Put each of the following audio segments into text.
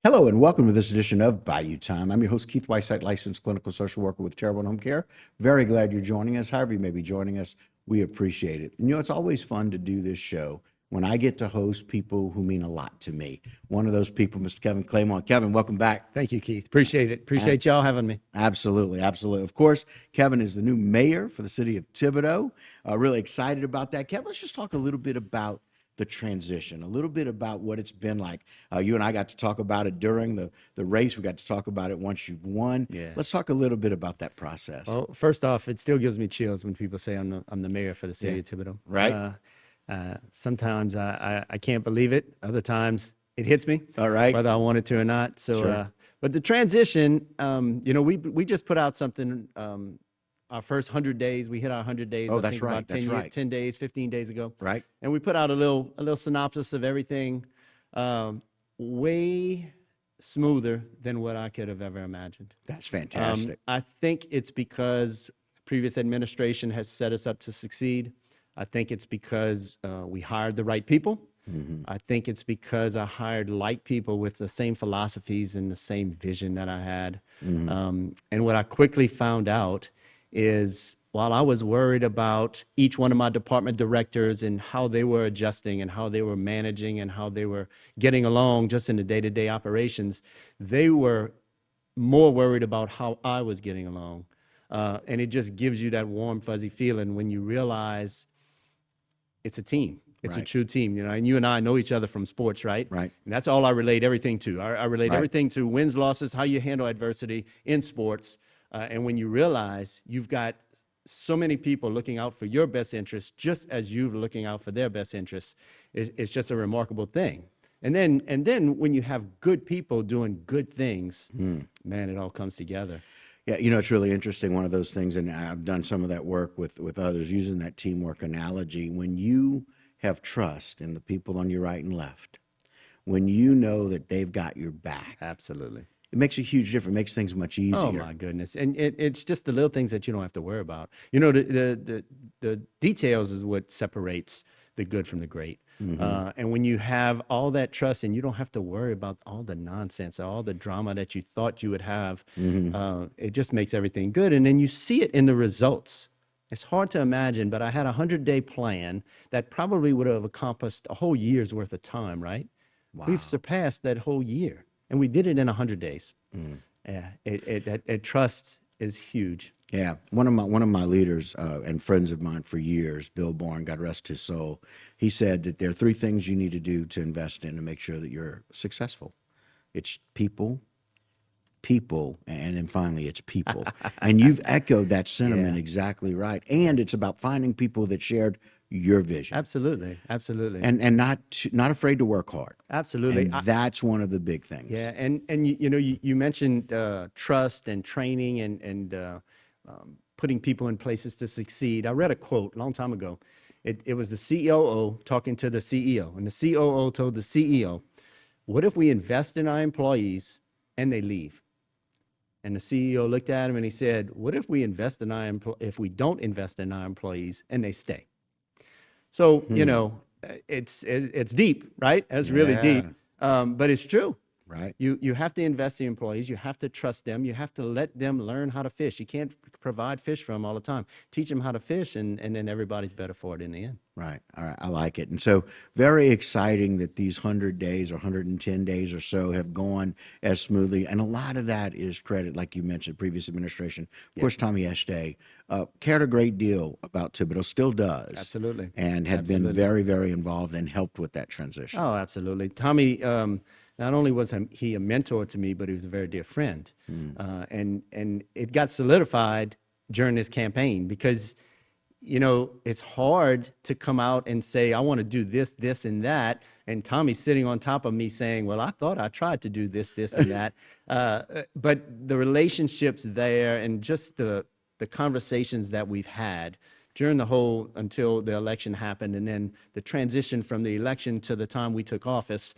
Hello and welcome to this edition of Bayou Time. I'm your host, Keith Whiteside, licensed clinical social worker with Terrible Home Care. Very glad you're joining us. However you may be joining us, we appreciate it. And it's always fun to do this show when I get to host people who mean a lot to me. One of those people, Mr. Kevin Clement. Kevin, welcome back. Thank you, Keith. Appreciate it. Appreciate y'all having me. Absolutely, absolutely. Of course, Kevin is the new mayor for the city of Thibodaux. Really excited about that. Kevin, let's just talk a little bit about the transition, a little bit about what it's been like. You and I got to talk about it during the race. We got to talk about it once you've won. Yeah. Let's talk a little bit about that process. Well, first off, it still gives me chills when people say I'm the mayor for the city of Thibodaux. Right. Sometimes I can't believe it. Other times it hits me. All right. Whether I want it to or not. So, Sure. But the transition, we just put out something. Our first 100 days, we hit our 100 days. Oh, I that's think right, About 10, that's right. 10 days, 15 days ago. Right. And we put out a little synopsis of everything, way smoother than what I could have ever imagined. That's fantastic. I think it's because the previous administration has set us up to succeed. I think it's because we hired the right people. I think it's because I hired like people with the same philosophies and the same vision that I had. And what I quickly found out is while I was worried about each one of my department directors and how they were adjusting and how they were managing and how they were getting along just in the day-to-day operations, they were more worried about how I was getting along. And it just gives you that warm, fuzzy feeling when you realize it's a team. It's a Right. true team, and you and I know each other from sports, right? Right. And that's all I relate everything to. I relate Right. everything to wins, losses, how you handle adversity in sports. And when you realize you've got so many people looking out for your best interests, just as you're looking out for their best interests, it's just a remarkable thing. And then when you have good people doing good things, man, it all comes together. Yeah, it's really interesting. One of those things, and I've done some of that work with others using that teamwork analogy. When you have trust in the people on your right and left, when you know that they've got your back, Absolutely. it makes a huge difference. It makes things much easier. Oh my goodness! And it's just the little things that you don't have to worry about. The details is what separates the good from the great. And when you have all that trust, and you don't have to worry about all the nonsense, all the drama that you thought you would have, it just makes everything good. And then you see it in the results. It's hard to imagine, but I had a 100-day plan that probably would have accomplished a whole year's worth of time. Right? Wow. We've surpassed that whole year. And we did it in 100 days. Yeah, it trust is huge. Yeah, one of my leaders and friends of mine for years, Bill Bourne, God rest his soul, he said that there are three things you need to do to invest in to make sure that you're successful. It's people, and then finally it's people. And you've echoed that sentiment exactly right. And it's about finding people that shared your vision. Absolutely, absolutely. And not afraid to work hard. Absolutely. And that's one of the big things. Yeah, and you mentioned trust and training and putting people in places to succeed. I read a quote a long time ago. It was the COO talking to the CEO, and the COO told the CEO, "What if we invest in our employees and they leave?" And the CEO looked at him and he said, "What if we if we don't invest in our employees and they stay?" So it's deep, right? It's really deep, but it's true. Right. You have to invest in employees. You have to trust them. You have to let them learn how to fish. You can't provide fish for them all the time. Teach them how to fish, and then everybody's better for it in the end. Right. All right. I like it. And so very exciting that these 100 days or 110 days or so have gone as smoothly. And a lot of that is credit, like you mentioned, previous administration. Of course, Tommy Estee cared a great deal about Thibodaux, still does. Absolutely. And had been very, very involved and helped with that transition. Oh, absolutely. Tommy, not only was he a mentor to me, but he was a very dear friend. And it got solidified during this campaign because, it's hard to come out and say, I want to do this, this, and that. And Tommy's sitting on top of me saying, well, I thought I tried to do this, this, and that. But the relationships there and just the conversations that we've had during until the election happened, and then the transition from the election to the time we took office,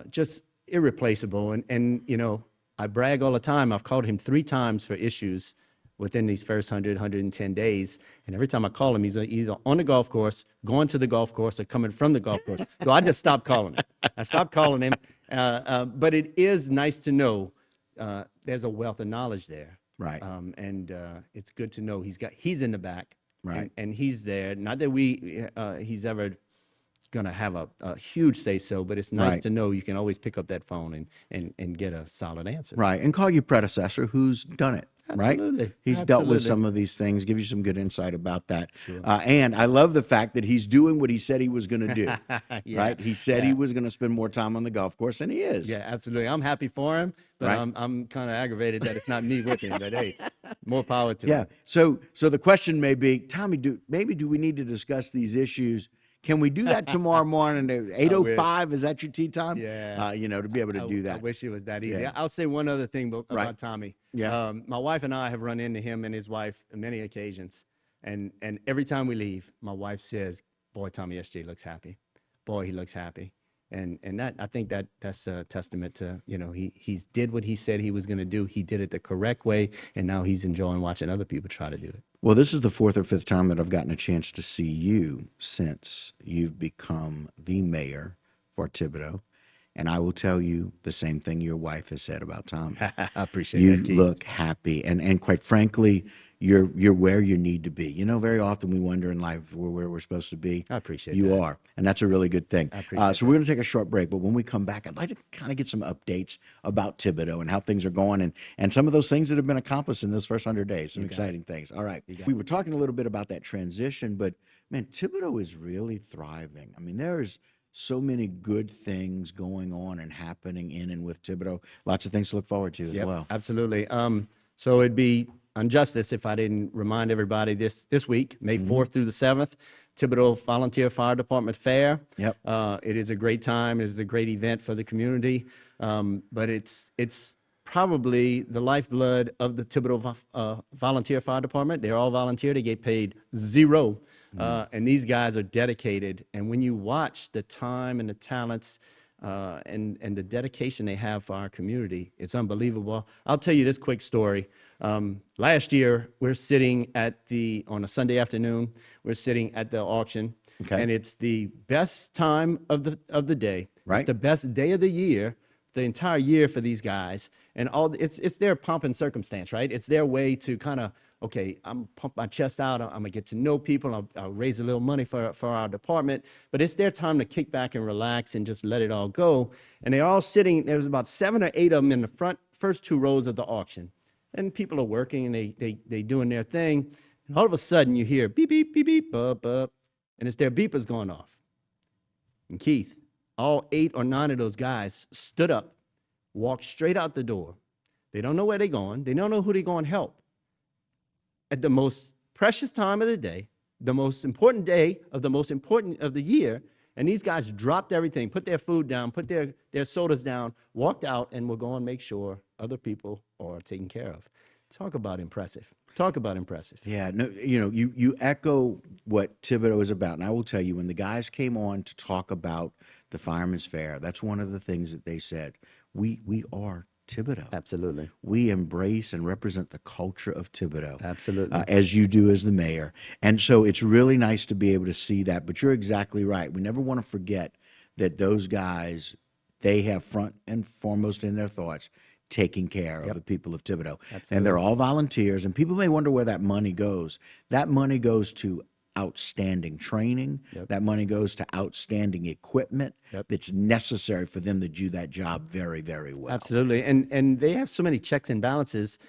just irreplaceable. And I brag all the time. I've called him 3 times for issues within these first 110 days. And every time I call him, he's either on the golf course, going to the golf course, or coming from the golf course. So I just stopped calling him. I stopped calling him. But it is nice to know there's a wealth of knowledge there. Right. And it's good to know he's in the back. Right. And he's there. Not that he's ever going to have a huge say so, but it's nice Right. to know you can always pick up that phone and get a solid answer. Right. And call your predecessor who's done it. Absolutely. Right. He's dealt with Absolutely. some of these things, give you some good insight about that. And I love the fact that he's doing what he said he was going to do. Yeah. Right. He said Yeah. he was going to spend more time on the golf course, and he is. Yeah, absolutely. I'm happy for him, but Right. I'm kind of aggravated that it's not me with him. But hey, more power to Yeah. him. So the question may be, Tommy, do we need to discuss these issues? Can we do that tomorrow morning at 8:05? Is that your tea time? Yeah. To be able to do I that. wish it was that easy. Yeah. I'll say one other thing about Right. Tommy. Yeah. My wife and I have run into him and his wife on many occasions, and every time we leave, my wife says, "Boy, Tommy SJ looks happy. Boy, he looks happy." And that I think that's a testament to he's did what he said he was going to do. He did it the correct way, and now he's enjoying watching other people try to do it. Well, this is the fourth or fifth time that I've gotten a chance to see you since you've become the mayor for Thibodaux. And I will tell you the same thing your wife has said about Tom. I appreciate You that, Keith. look happy. And quite frankly, you're where you need to be. Very often we wonder in life where we're supposed to be. I appreciate you that. are. And that's a really good thing. I appreciate so we're going to take a short break. But when we come back, I'd like to kind of get some updates about Thibodaux and how things are going and some of those things that have been accomplished in those first 100 days, some exciting things. All right. We were talking a little bit about that transition, but man, Thibodaux is really thriving. I mean, there's so many good things going on and happening in and with Thibodaux. Lots of things to look forward to as Yep, well. absolutely. So it'd be injustice if I didn't remind everybody this week, May 4th through the 7th, Thibodaux Volunteer Fire Department Fair. Yep. It is a great time. It is a great event for the community. But it's probably the lifeblood of the Thibodaux Volunteer Fire Department. They're all volunteer. They get paid zero. And these guys are dedicated. And when you watch the time and the talents and the dedication they have for our community, it's unbelievable. I'll tell you this quick story. Last year, we're sitting on a Sunday afternoon, we're sitting at the auction, Okay. and it's the best time of the day. Right. It's the best day of the year, the entire year for these guys, and it's their pomp and circumstance, right? It's their way to kind of, okay, I'm pump my chest out. I'm gonna get to know people. I'll raise a little money for our department, but it's their time to kick back and relax and just let it all go. And they're all sitting. There was about 7 or 8 of them in the first 2 rows of the auction, and people are working and they doing their thing. And all of a sudden, you hear beep beep beep beep bup bup, and it's their beepers going off. And Keith, all 8 or 9 of those guys stood up, walked straight out the door. They don't know where they're going. They don't know who they're going to help. At the most precious time of the day, the most important day of the most important of the year, and these guys dropped everything, put their food down, put their sodas down, walked out, and were going to make sure other people are taken care of. Talk about impressive. Talk about impressive. Yeah, no, you echo what Thibodaux is about. And I will tell you, when the guys came on to talk about the Fireman's Fair, that's one of the things that they said. We are Thibodaux. Absolutely. We embrace and represent the culture of Thibodaux. Absolutely. As you do as the mayor. And so it's really nice to be able to see that. But you're exactly right. We never want to forget that those guys, they have front and foremost in their thoughts taking care of the people of Thibodaux. And they're all volunteers. And people may wonder where that money goes. That money goes to outstanding training. That money goes to outstanding equipment that's necessary for them to do that job very, very well. Absolutely. And they have so many checks and balances.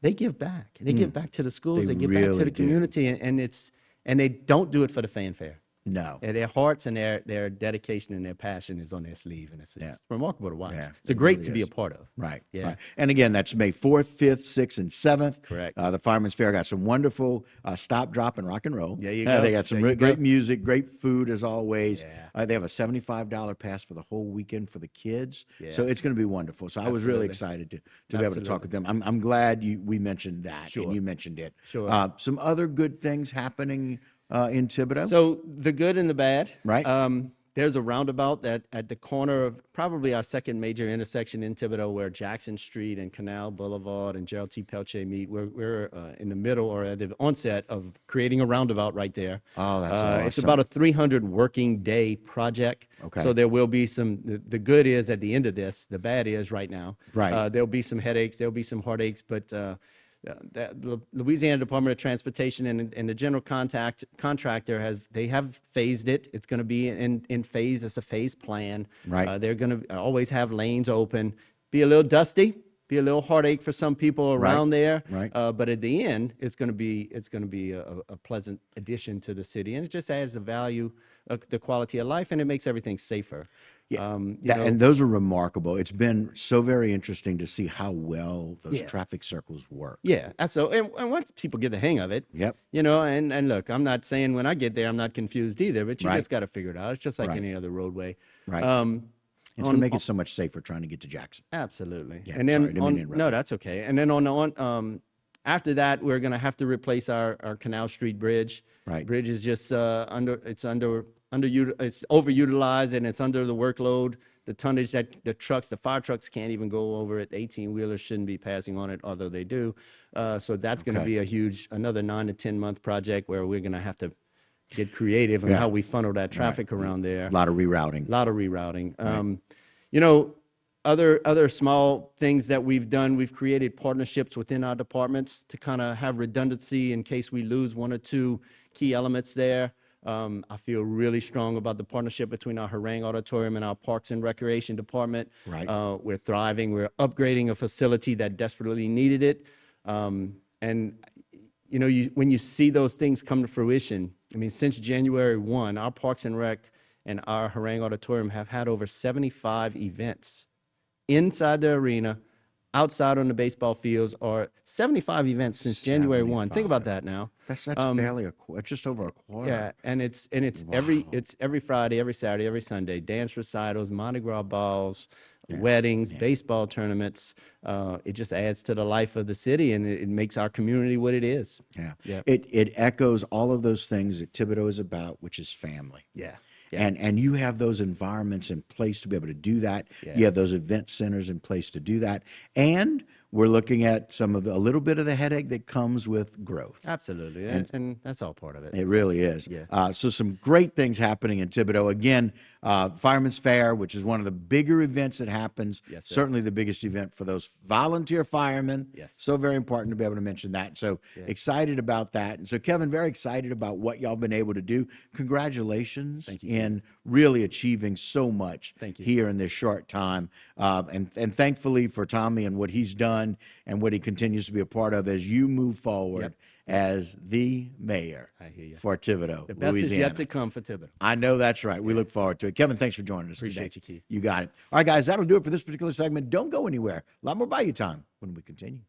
They give back. They give back to the schools. They give back to really the do. community. And they don't do it for the fanfare. No. And their hearts and their dedication and their passion is on their sleeve. And it's remarkable to watch. Yeah, it's it great really to be is. a part of. Right. Yeah. Right. And again, that's May 4th, 5th, 6th, and 7th. Correct. The Fireman's Fair got some wonderful stop, drop, and rock and roll. There you go. They got some There you great go. music, great food as always. Yeah. They have a $75 pass for the whole weekend for the kids. Yeah. So it's going to be wonderful. So I was really excited to be able to talk with them. I'm glad we mentioned that and you mentioned it. Sure. Some other good things happening in Thibodaux. So the good and the bad. Right. There's a roundabout that at the corner of probably our second major intersection in Thibodaux, where Jackson Street and Canal Boulevard and Gerald T. Peltier meet. We're in the middle or at the onset of creating a roundabout right there. Oh, that's awesome. It's about a 300 working day project. Okay. So there will be some, the good is at the end of this, the bad is right now. Right. There'll be some headaches, there'll be some heartaches, but the Louisiana Department of Transportation and the general contractor have phased it. It's going to be in phase. It's a phase plan. Right. They're going to always have lanes open. Be a little dusty. Be a little heartache for some people around there. Right. But at the end, it's going to be a pleasant addition to the city, and it just adds the value, the quality of life, and it makes everything safer. Yeah, and those are remarkable. It's been so very interesting to see how well those traffic circles work. Yeah, and once people get the hang of it, Yep. and look, I'm not saying when I get there I'm not confused either, but you Right. just got to figure it out. It's just like Right. any other roadway. Right. It's going to make it so much safer trying to get to Jackson. Absolutely. Yeah, And then sorry, didn't mean to interrupt. no, that's okay. And then after that, we're going to have to replace our Canal Street Bridge. Right. Bridge is just it's overutilized, and it's under the workload. The tonnage that the fire trucks can't even go over it. 18-wheelers shouldn't be passing on it, although they do. So that's going to Okay. be another 9 to 10 month project where we're going to have to get creative in how we funnel that traffic around there. A lot of rerouting. A lot of rerouting. Other small things that we've done, we've created partnerships within our departments to kind of have redundancy in case we lose one or two key elements there. I feel really strong about the partnership between our Harangue Auditorium and our Parks and Recreation Department. Right. We're thriving. We're upgrading a facility that desperately needed it. When you see those things come to fruition, I mean, since January 1, our Parks and Rec and our Harangue Auditorium have had over 75 events inside the arena, outside on the baseball fields, or 75 events since January 1. Think about that now. That's barely just over a quarter. Yeah, and it's every Friday, every Saturday, every Sunday, dance recitals, Mardi Gras balls, weddings, baseball tournaments. It just adds to the life of the city, and it makes our community what it is. Yeah. Yeah. It echoes all of those things that Thibodaux is about, which is family. Yeah. And you have those environments in place to be able to do that. Yeah. You have those event centers in place to do that. And we're looking at a little bit of the headache that comes with growth. Absolutely, and that's all part of it. It really is. Yeah. So some great things happening in Thibodaux. Again, Fireman's Fair, which is one of the bigger events that happens. Yes, sir. Certainly the biggest event for those volunteer firemen. Yes. So very important to be able to mention that. So excited about that. And so Kevin, very excited about what y'all been able to do. Congratulations in really achieving so much here in this short time. And thankfully for Tommy and what he's done and what he continues to be a part of as you move forward as the mayor for Thibodaux, The best Louisiana. is yet to come for Thibodaux. I know that's right. We look forward to it. Kevin, thanks for joining us Appreciate today. you, Keith. You got it. All right, guys, that'll do it for this particular segment. Don't go anywhere. A lot more Bayou time when we continue.